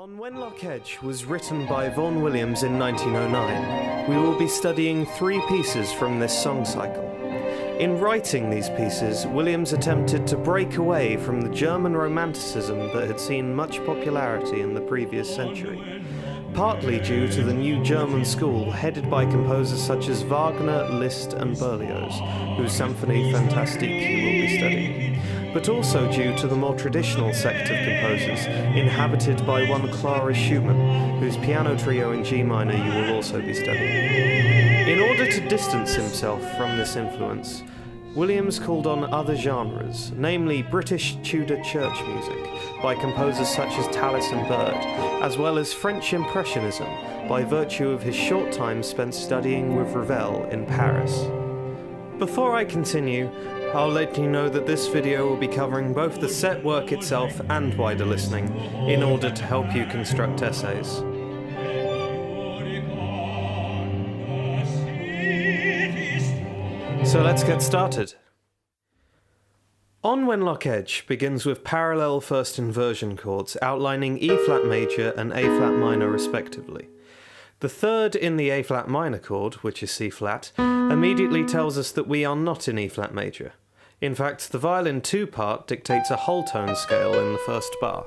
On Wenlock Edge was written by Vaughan Williams in 1909. We will be studying 3 pieces from this song cycle. In writing these pieces, Williams attempted to break away from the German Romanticism that had seen much popularity in the previous century, partly due to the new German school headed by composers such as Wagner, Liszt and Berlioz, whose Symphonie Fantastique he will be studying, but also due to the more traditional sect of composers inhabited by one Clara Schumann, whose piano trio in G minor you will also be studying. In order to distance himself from this influence, Williams called on other genres, namely British Tudor church music by composers such as Tallis and Bird, as well as French Impressionism by virtue of his short time spent studying with Ravel in Paris. Before I continue, I'll let you know that this video will be covering both the set work itself and wider listening, in order to help you construct essays. So let's get started. On Wenlock Edge begins with parallel first inversion chords outlining E-flat major and A-flat minor respectively. The third in the A-flat minor chord, which is C-flat, immediately tells us that we are not in E-flat major. In fact, the violin 2 part dictates a whole tone scale in the first bar.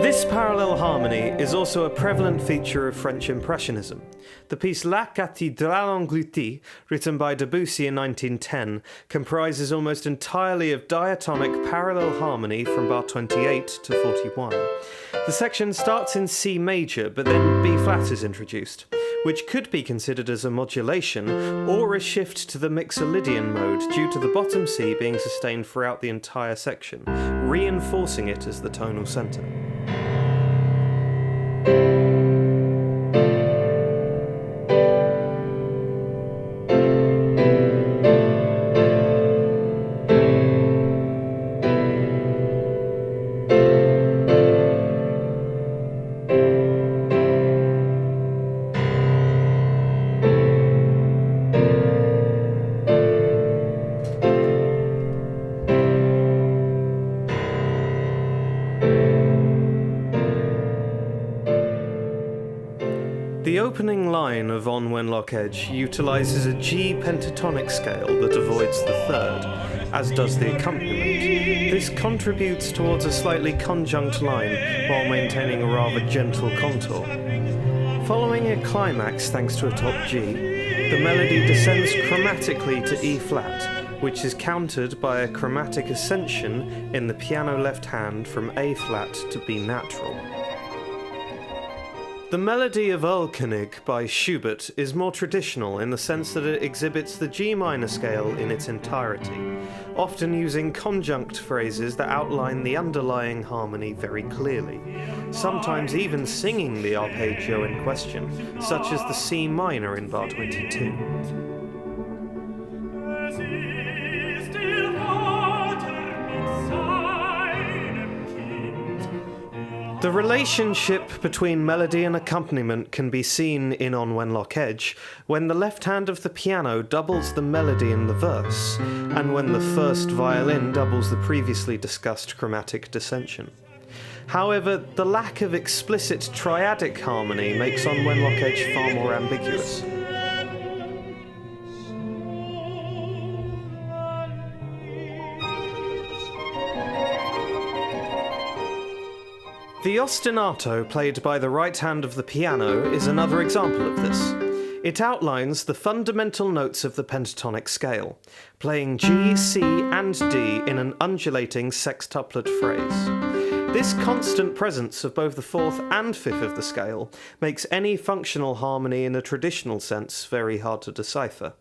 This parallel harmony is also a prevalent feature of French Impressionism. The piece La Cathedral Engloutie, written by Debussy in 1910, comprises almost entirely of diatonic parallel harmony from bar 28 to 41. The section starts in C major, but then B flat is introduced, which could be considered as a modulation or a shift to the Mixolydian mode due to the bottom C being sustained throughout the entire section, reinforcing it as the tonal centre. The opening line of On Wenlock Edge utilises a G pentatonic scale that avoids the third, as does the accompaniment. This contributes towards a slightly conjunct line while maintaining a rather gentle contour. Following a climax thanks to a top G, the melody descends chromatically to E flat, which is countered by a chromatic ascension in the piano left hand from A flat to B natural. The melody of Erlkonig by Schubert is more traditional in the sense that it exhibits the G minor scale in its entirety, often using conjunct phrases that outline the underlying harmony very clearly, sometimes even singing the arpeggio in question, such as the C minor in bar 22. The relationship between melody and accompaniment can be seen in On Wenlock Edge when the left hand of the piano doubles the melody in the verse, and when the first violin doubles the previously discussed chromatic dissension. However, the lack of explicit triadic harmony makes On Wenlock Edge far more ambiguous. The ostinato played by the right hand of the piano is another example of this. It outlines the fundamental notes of the pentatonic scale, playing G, C and D in an undulating sextuplet phrase. This constant presence of both the fourth and fifth of the scale makes any functional harmony in a traditional sense very hard to decipher.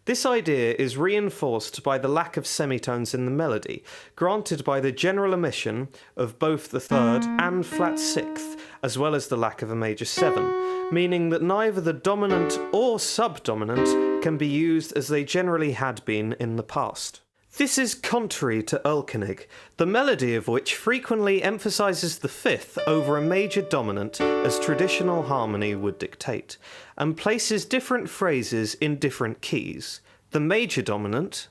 This idea is reinforced by the lack of semitones in the melody, granted by the general omission of both the third and flat sixth, as well as the lack of a major 7, meaning that neither the dominant or subdominant can be used as they generally had been in the past. This is contrary to Erlkonig, the melody of which frequently emphasises the fifth over a major dominant as traditional harmony would dictate, and places different phrases in different keys. the major dominant,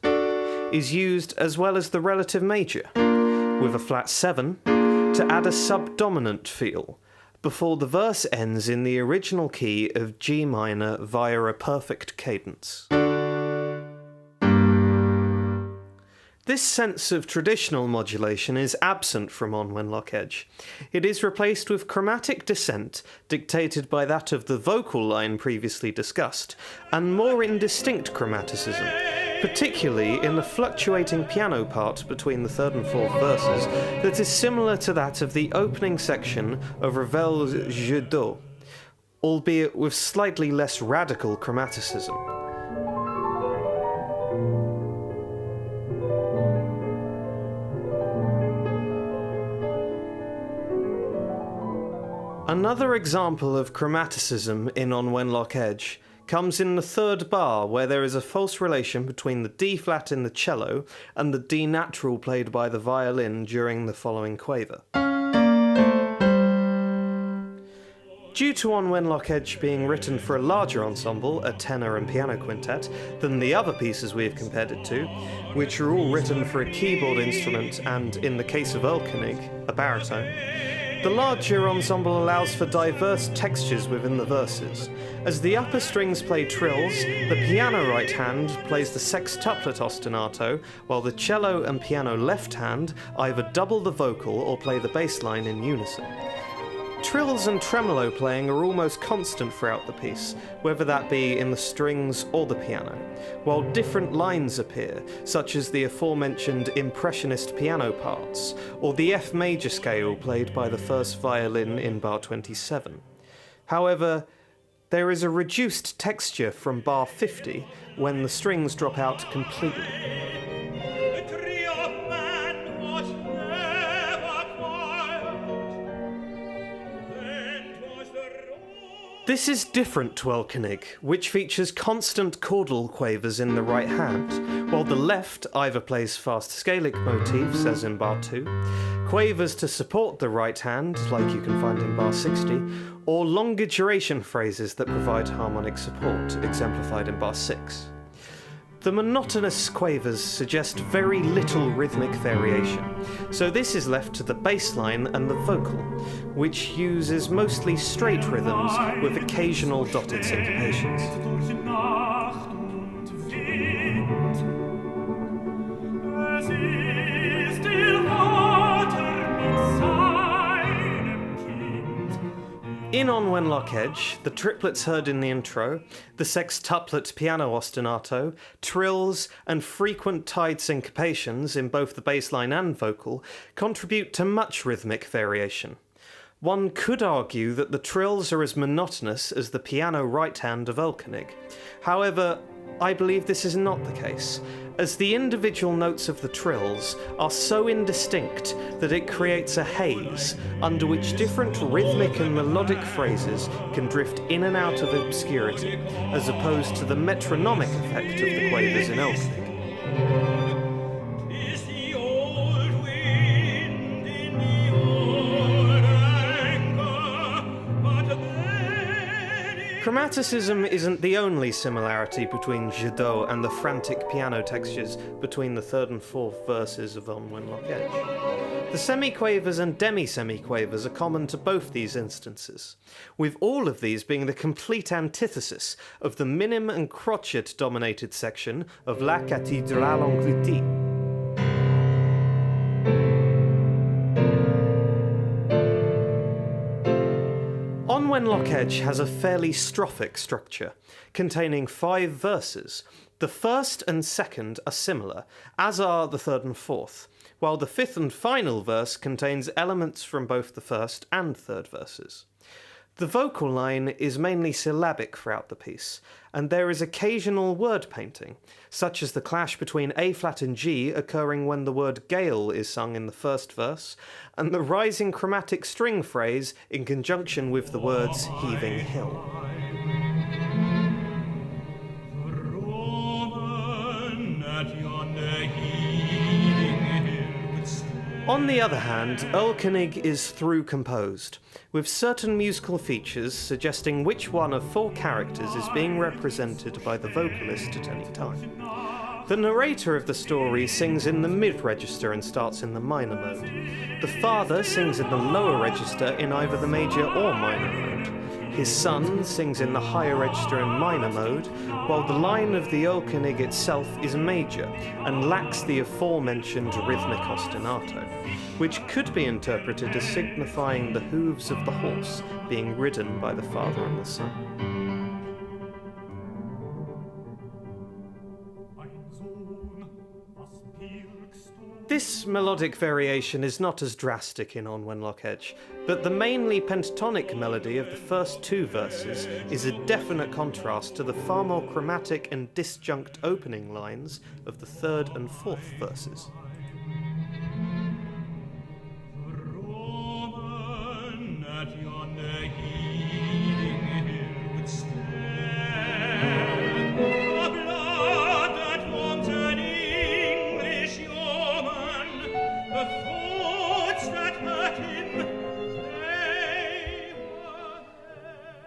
is used as well as the relative major, with a flat 7, to add a subdominant feel, before the verse ends in the original key of G minor via a perfect cadence. This sense of traditional modulation is absent from On Wenlock Edge. It is replaced with chromatic descent dictated by that of the vocal line previously discussed, and more indistinct chromaticism, particularly in the fluctuating piano part between the third and fourth verses that is similar to that of the opening section of Ravel's Jeux, albeit with slightly less radical chromaticism. Another example of chromaticism in On Wenlock Edge comes in the third bar, where there is a false relation between the D flat in the cello and the D natural played by the violin during the following quaver. Due to On Wenlock Edge being written for a larger ensemble, a tenor and piano quintet, than the other pieces we have compared it to, which are all written for a keyboard instrument and, in the case of Erlkonig, a baritone, the larger ensemble allows for diverse textures within the verses. As the upper strings play trills, the piano right hand plays the sextuplet ostinato, while the cello and piano left hand either double the vocal or play the bass line in unison. Trills and tremolo playing are almost constant throughout the piece, whether that be in the strings or the piano, while different lines appear, such as the aforementioned impressionist piano parts, or the F major scale played by the first violin in bar 27. However, there is a reduced texture from bar 50 when the strings drop out completely. This is different to Erlkonig, which features constant chordal quavers in the right hand, while the left either plays fast scalic motifs, as in bar 2, quavers to support the right hand, like you can find in bar 60, or longer duration phrases that provide harmonic support, exemplified in bar 6. The monotonous quavers suggest very little rhythmic variation, so this is left to the bass line and the vocal, which uses mostly straight rhythms with occasional dotted syncopations. In On Wenlock Edge, the triplets heard in the intro, the sextuplet piano ostinato, trills, and frequent tied syncopations in both the bass line and vocal contribute to much rhythmic variation. One could argue that the trills are as monotonous as the piano right hand of Erlkonig. However, I believe this is not the case, as the individual notes of the trills are so indistinct that it creates a haze under which different rhythmic and melodic phrases can drift in and out of obscurity, as opposed to the metronomic effect of the quavers in Erlkonig. Chromaticism isn't the only similarity between Jeux and the frantic piano textures between the third and fourth verses of On Wenlock Edge. The semiquavers and demi-semiquavers are common to both these instances, with all of these being the complete antithesis of the minim and crotchet-dominated section of La Cathedral Engloutie. On Wenlock Edge has a fairly strophic structure, containing 5 verses. The first and second are similar, as are the third and fourth, while the fifth and final verse contains elements from both the first and third verses. The vocal line is mainly syllabic throughout the piece, and there is occasional word painting, such as the clash between A flat and G occurring when the word gale is sung in the first verse, and the rising chromatic string phrase in conjunction with the words heaving hill. On the other hand, Erlkonig is through composed, with certain musical features suggesting which one of 4 characters is being represented by the vocalist at any time. The narrator of the story sings in the mid-register and starts in the minor mode. The father sings in the lower register in either the major or minor mode. His son sings in the higher register and minor mode, while the line of the Erlkonig itself is major and lacks the aforementioned rhythmic ostinato, which could be interpreted as signifying the hooves of the horse being ridden by the father and the son. This melodic variation is not as drastic in On Wenlock Edge, but the mainly pentatonic melody of the first 2 verses is a definite contrast to the far more chromatic and disjunct opening lines of the 3rd and 4th verses.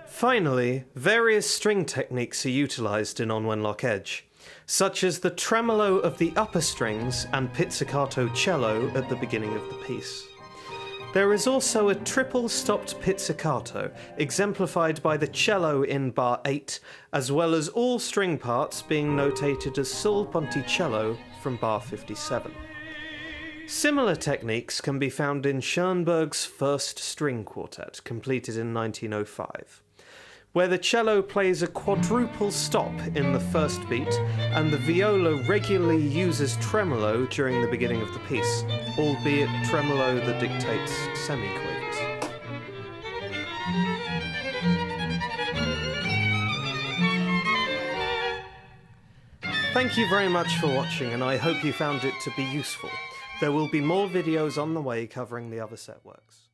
Finally, various string techniques are utilised in On Wenlock Edge, such as the tremolo of the upper strings and pizzicato cello at the beginning of the piece. There is also a triple-stopped pizzicato, exemplified by the cello in bar 8, as well as all string parts being notated as sul ponticello from bar 57. Similar techniques can be found in Schoenberg's first string quartet, completed in 1905. Where the cello plays a quadruple stop in the first beat, and the viola regularly uses tremolo during the beginning of the piece, albeit tremolo that dictates semiquavers. Thank you very much for watching, and I hope you found it to be useful. There will be more videos on the way covering the other set works.